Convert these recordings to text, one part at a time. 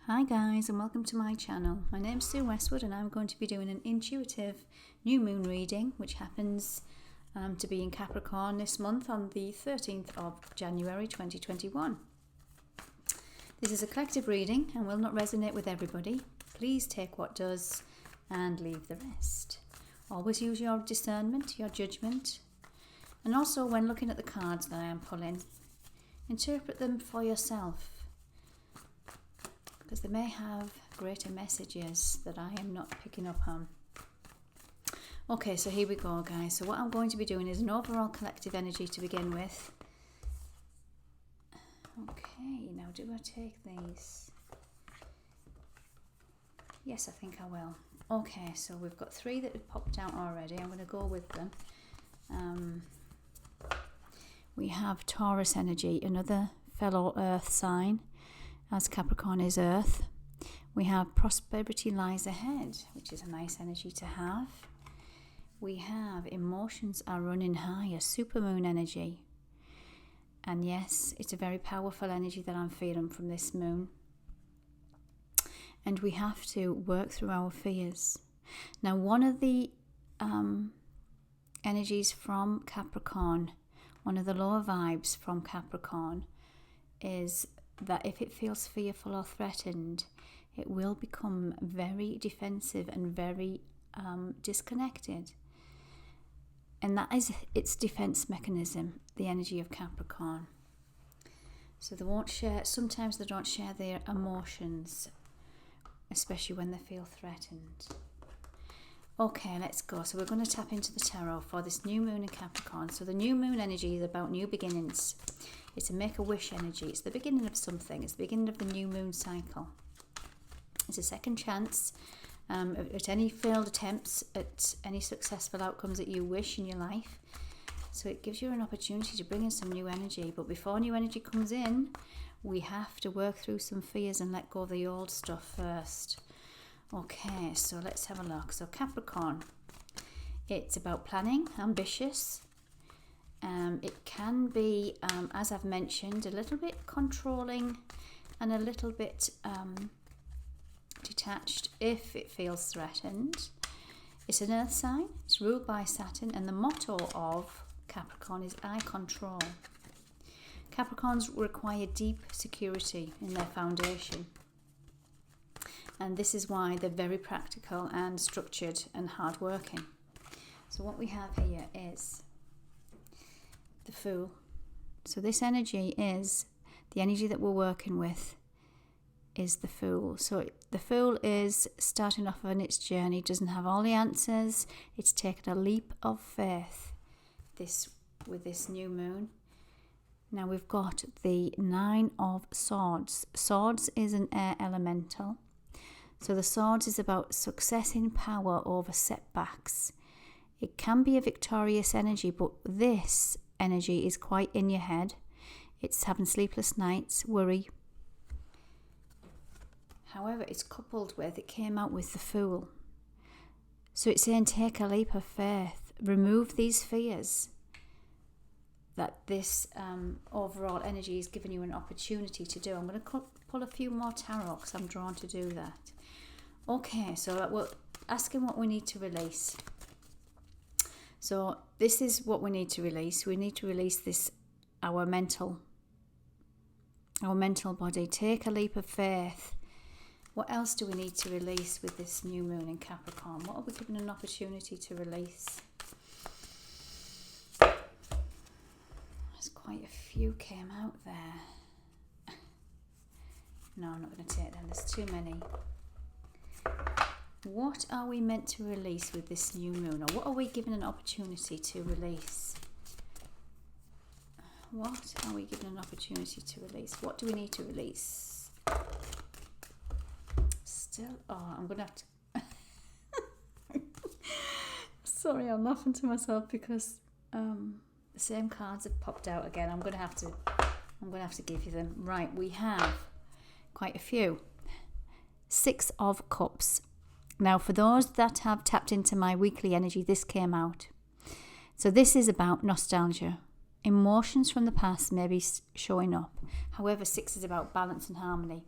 Hi guys, and welcome to my channel. My name's Sue Westwood and I'm going to be doing an intuitive new moon reading which happens to be in Capricorn this month on the 13th of January 2021. This is a collective reading and will not resonate with everybody. Please take what does and leave the rest. Always use your discernment, your judgment, and also when looking at the cards that I am pulling, interpret them for yourself, because they may have greater messages that I am not picking up on. Okay, so here we go, guys. So what I'm going to be doing is an overall collective energy to begin with. Okay, now do I take these? Yes, I think I will. Okay, so we've got 3 that have popped out already. I'm going to go with them. We have Taurus energy, another fellow earth sign, as Capricorn is earth. We have prosperity lies ahead, which is a nice energy to have. We have emotions are running high, a supermoon energy. And yes, it's a very powerful energy that I'm feeling from this moon. And we have to work through our fears. Now, one of the energies from Capricorn, one of the lower vibes from Capricorn is that if it feels fearful or threatened, it will become very defensive and very disconnected. And that is its defense mechanism, the energy of Capricorn. So they won't share, sometimes they don't share their emotions, especially when they feel threatened. Okay, let's go. So we're going to tap into the tarot for this new moon in Capricorn. So the new moon energy is about new beginnings. It's a make-a-wish energy. It's the beginning of something. It's the beginning of the new moon cycle. It's a second chance at any failed attempts, at any successful outcomes that you wish in your life. So it gives you an opportunity to bring in some new energy. But before new energy comes in, we have to work through some fears and let go of the old stuff first. Okay, so let's have a look. So Capricorn, it's about planning, ambitious. It can be, as I've mentioned, a little bit controlling and a little bit detached if it feels threatened. It's an earth sign, it's ruled by Saturn, and the motto of Capricorn is I control. Capricorns require deep security in their foundation. And this is why they're very practical and structured and hardworking. So what we have here is the Fool. So this energy is, the energy that we're working with is the Fool. So the Fool is starting off on its journey, doesn't have all the answers. It's taken a leap of faith with this new moon. Now we've got the 9 of Swords. Swords is an air elemental. So the Swords is about success in power over setbacks. It can be a victorious energy, but this energy is quite in your head. It's having sleepless nights, worry. However, it's coupled with, it came out with the Fool. So it's saying take a leap of faith, remove these fears that this overall energy is giving you an opportunity to do. I'm going to pull a few more tarot because I'm drawn to do that. Okay, so we're asking what we need to release. So this is what we need to release. We need to release this, our mental body. Take a leap of faith. What else do we need to release with this new moon in Capricorn? What are we given an opportunity to release? There's quite a few came out there. No, I'm not going to take them. There's too many. What are we meant to release with this new moon? Or what are we given an opportunity to release? What are we given an opportunity to release? What do we need to release? Still, I'm going to have to... Sorry, I'm laughing to myself because the same cards have popped out again. I'm going to have to give you them. Right, we have quite a few. 6 of Cups. Now, for those that have tapped into my weekly energy, this came out. So this is about nostalgia. Emotions from the past may be showing up. However, 6 is about balance and harmony.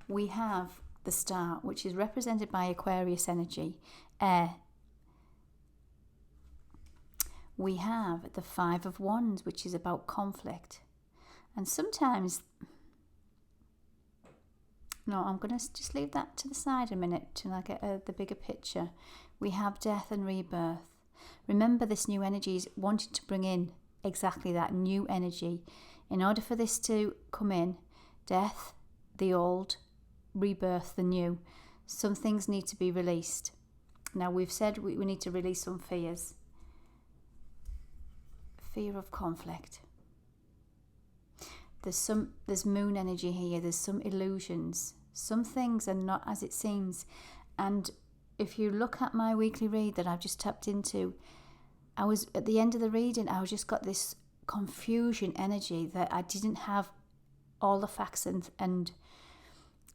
we have the star, which is represented by Aquarius energy, air. We have the Five of Wands, which is about conflict. And sometimes, no, I'm going to just leave that to the side a minute till I get the bigger picture. We have death and rebirth. Remember, this new energy is wanting to bring in exactly that new energy. In order for this to come in, death, the old, rebirth, the new, some things need to be released. Now, we've said we need to release some fears. Fear of conflict. There's moon energy here. There's some illusions. Some things are not as it seems. And if you look at my weekly read that I've just tapped into, I was at the end of the reading, I just got this confusion energy that I didn't have all the facts and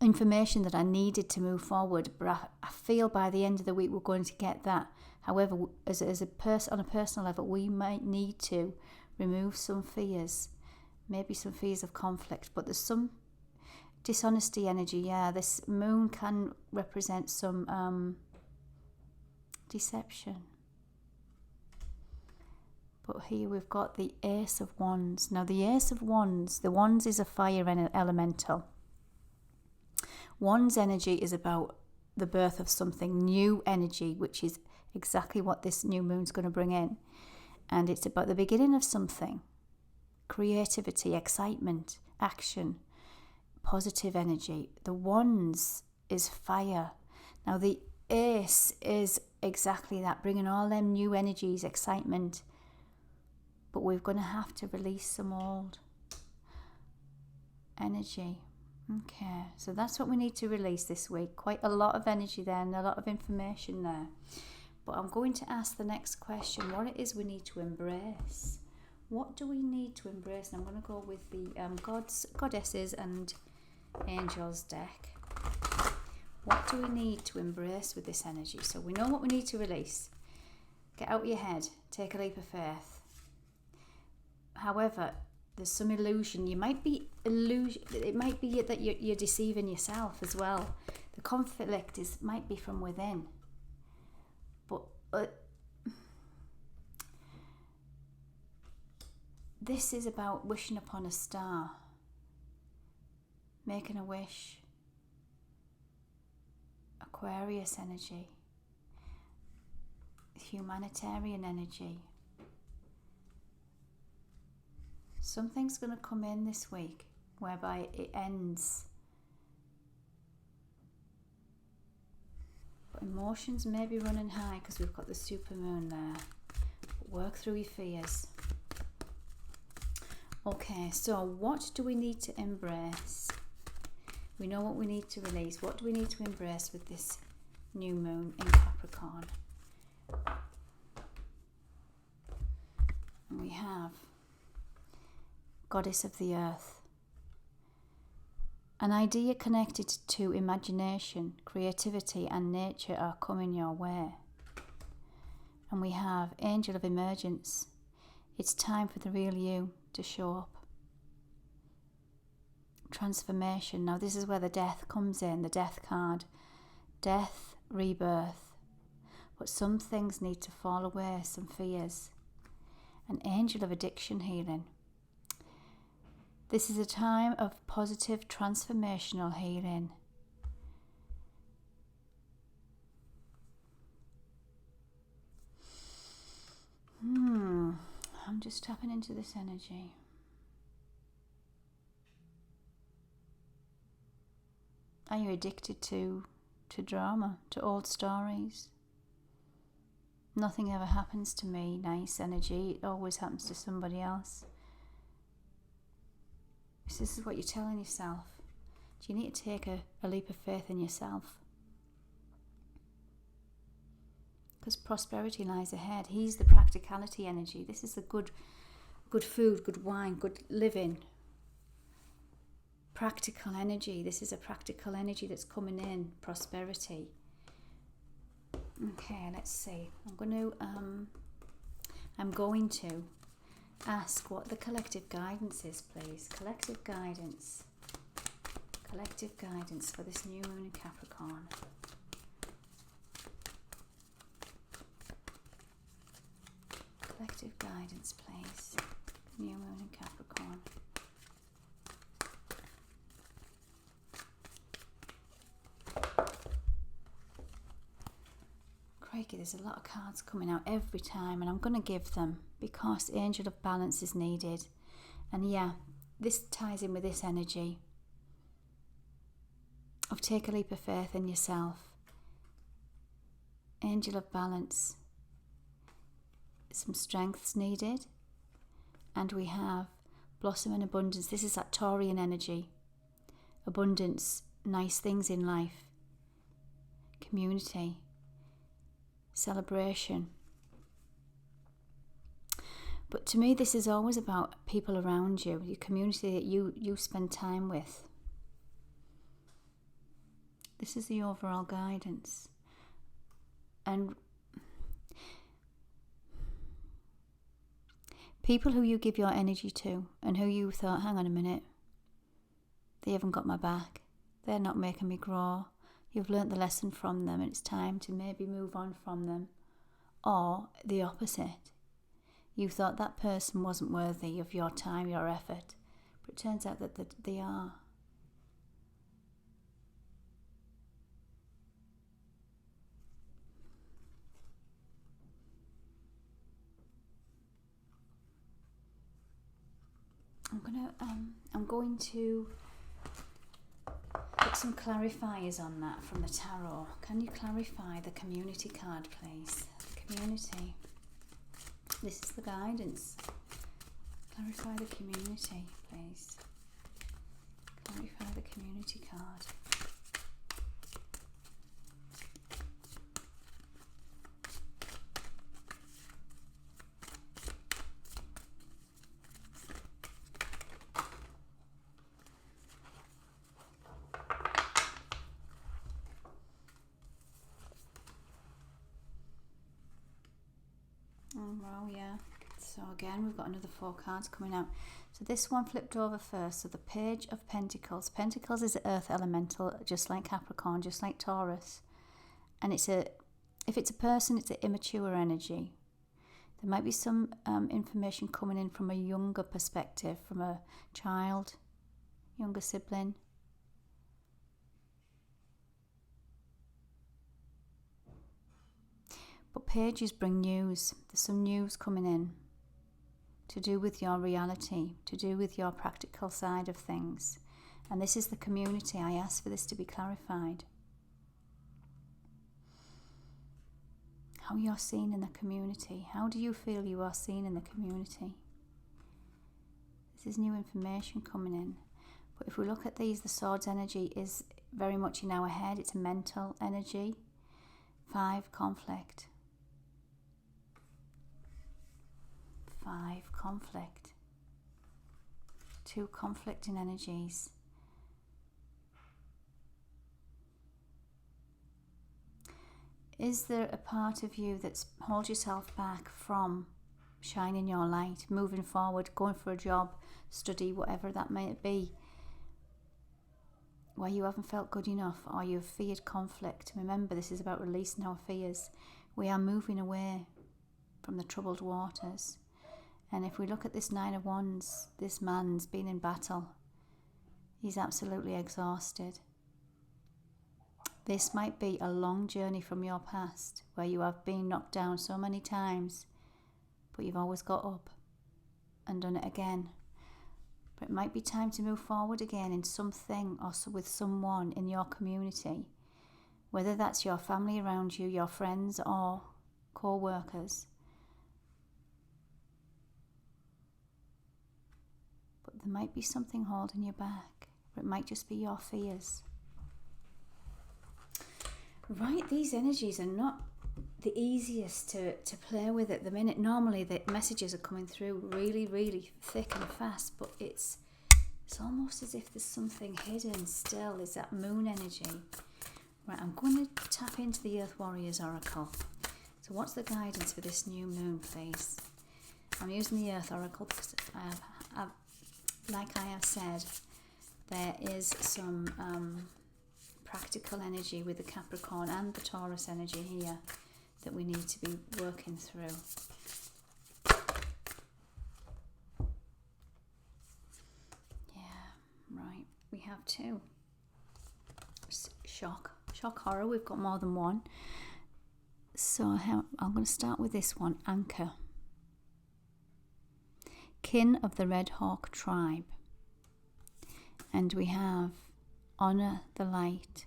information that I needed to move forward. But I feel by the end of the week we're going to get that. However, on a personal level, we might need to remove some fears, maybe some fears of conflict. But there's some dishonesty energy. Yeah, this moon can represent some deception. But here we've got the Ace of Wands. Now the Ace of Wands, the Wands is a fire elemental. Wands energy is about the birth of something, new energy, which is exactly what this new moon's going to bring in. And it's about the beginning of something. Creativity, excitement, action, positive energy. The Wands is fire. Now the Ace is exactly that, bringing all them new energies, excitement. But we're going to have to release some old energy. Okay, so that's what we need to release this week. Quite a lot of energy there and a lot of information there. But I'm going to ask the next question, what it is we need to embrace. What do we need to embrace? And I'm going to go with the Godesses and Angels deck. What do we need to embrace with this energy? So we know what we need to release. Get out your head. Take a leap of faith. However, there's some illusion. It might be that you're deceiving yourself as well. The conflict might be from within. But this is about wishing upon a star. Making a wish. Aquarius energy. Humanitarian energy. Something's going to come in this week whereby it ends. But emotions may be running high because we've got the supermoon there. But work through your fears. Okay, so what do we need to embrace? We know what we need to release. What do we need to embrace with this new moon in Capricorn? And we have Goddess of the Earth. An idea connected to imagination, creativity and nature are coming your way. And we have Angel of Emergence. It's time for the real you to show up. Transformation. Now this is where the death comes in, the death card. Death, rebirth. But some things need to fall away, some fears. An Angel of Addiction healing. This is a time of positive transformational healing. I'm just tapping into this energy. Are you addicted to drama, to old stories? Nothing ever happens to me, nice energy. It always happens to somebody else. This is what you're telling yourself. Do you need to take a leap of faith in yourself? Because prosperity lies ahead. He's the practicality energy. This is the good food, good wine, good living. Practical energy. This is a practical energy that's coming in. Prosperity. Okay, let's see. I'm going to ask what the collective guidance is, please. Collective guidance. Collective guidance for this new moon in Capricorn. Collective guidance, please. New moon in Capricorn. Crikey, there's a lot of cards coming out every time, and I'm going to give them because Angel of Balance is needed. And yeah, this ties in with this energy of take a leap of faith in yourself. Angel of Balance. Some strength's needed. And we have Blossom and Abundance. This is that Taurian energy. Abundance, nice things in life. Community. Celebration. But to me, this is always about people around you, your community that you spend time with. This is the overall guidance. And people who you give your energy to and who you thought, hang on a minute, they haven't got my back. They're not making me grow. You've learnt the lesson from them and it's time to maybe move on from them. Or the opposite. You thought that person wasn't worthy of your time, your effort. But it turns out that they are. I'm going to put some clarifiers on that from the tarot. Can you clarify the community card, please? The community. This is the guidance. Clarify the community, please. Clarify the community card. Oh, wow, yeah. So again, we've got another 4 cards coming out. So this one flipped over first. So the Page of Pentacles. Pentacles is an earth elemental, just like Capricorn, just like Taurus. And if it's a person, it's an immature energy. There might be some information coming in from a younger perspective, from a child, younger sibling. But pages bring news. There's some news coming in to do with your reality, to do with your practical side of things. And this is the community. I asked for this to be clarified. How you're seen in the community. How do you feel you are seen in the community? This is new information coming in. But if we look at these, the Swords energy is very much in our head. It's a mental energy. 5, conflict. 5, conflict. 2, conflicting energies. Is there a part of you that's holds yourself back from shining your light, moving forward, going for a job, study, whatever that might be, where you haven't felt good enough or you've feared conflict? Remember, this is about releasing our fears. We are moving away from the troubled waters. And if we look at this 9 of Wands, this man's been in battle. He's absolutely exhausted. This might be a long journey from your past where you have been knocked down so many times, but you've always got up and done it again. But it might be time to move forward again in something or with someone in your community, whether that's your family around you, your friends or co-workers. But there might be something holding you back, or it might just be your fears. Right, these energies are not the easiest to play with at the minute. Normally the messages are coming through really, really thick and fast, but it's almost as if there's something hidden still. Is that moon energy. Right, I'm going to tap into the Earth Warriors Oracle. So what's the guidance for this new moon, please? I'm using the Earth Oracle because like I have said, there is some practical energy with the Capricorn and the Taurus energy here that we need to be working through. Yeah, right. We have two. Shock, horror. We've got more than one. So I'm going to start with this one, Anchor. Kin of the Red Hawk tribe. And we have Honor the Light.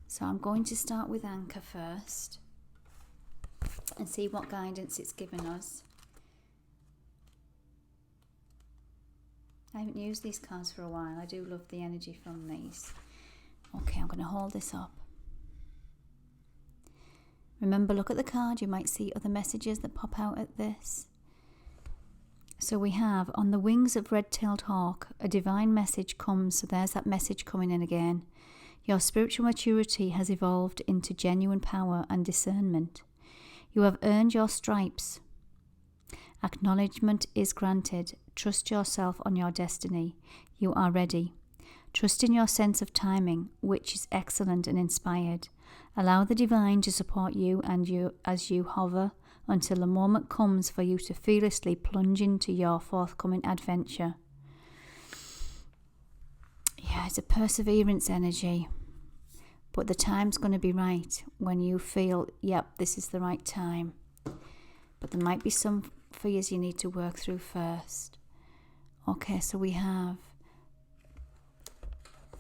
So I'm going to start with Anchor first and see what guidance it's given us. I haven't used these cards for a while. I do love the energy from these. Okay, I'm going to hold this up. Remember, look at the card. You might see other messages that pop out at this. So we have, on the wings of red-tailed hawk, a divine message comes. So there's that message coming in again. Your spiritual maturity has evolved into genuine power and discernment. You have earned your stripes. Acknowledgement is granted. Trust yourself on your destiny. You are ready. Trust in your sense of timing, which is excellent and inspired. Allow the divine to support you as you hover until the moment comes for you to fearlessly plunge into your forthcoming adventure. Yeah, it's a perseverance energy. But the time's going to be right when you feel, yep, this is the right time. But there might be some fears you need to work through first. Okay, so we have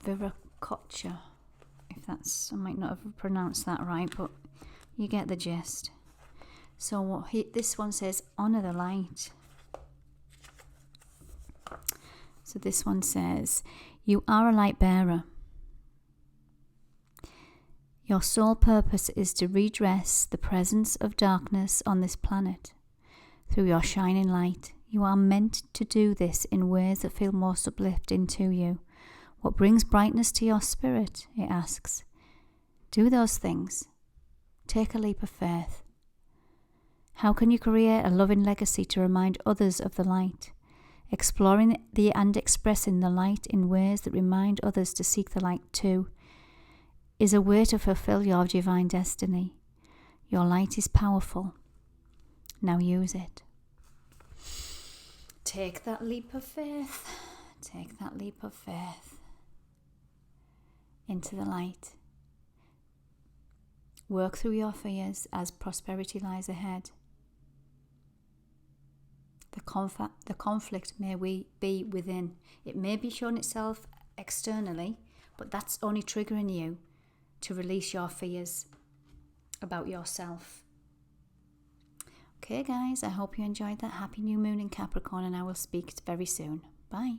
Viracocha. If that's, I might not have pronounced that right, but you get the gist. So this one says, honor the light. So this one says, you are a light bearer. Your sole purpose is to redress the presence of darkness on this planet. Through your shining light, you are meant to do this in ways that feel most uplifting to you. What brings brightness to your spirit? It asks. Do those things. Take a leap of faith. How can you create a loving legacy to remind others of the light? Exploring and expressing the light in ways that remind others to seek the light too is a way to fulfill your divine destiny. Your light is powerful. Now use it. Take that leap of faith. Take that leap of faith into the light. Work through your fears as prosperity lies ahead. The conflict may be within. It may be showing itself externally, but that's only triggering you to release your fears about yourself. Okay guys, I hope you enjoyed that. Happy new moon in Capricorn, and I will speak very soon. Bye.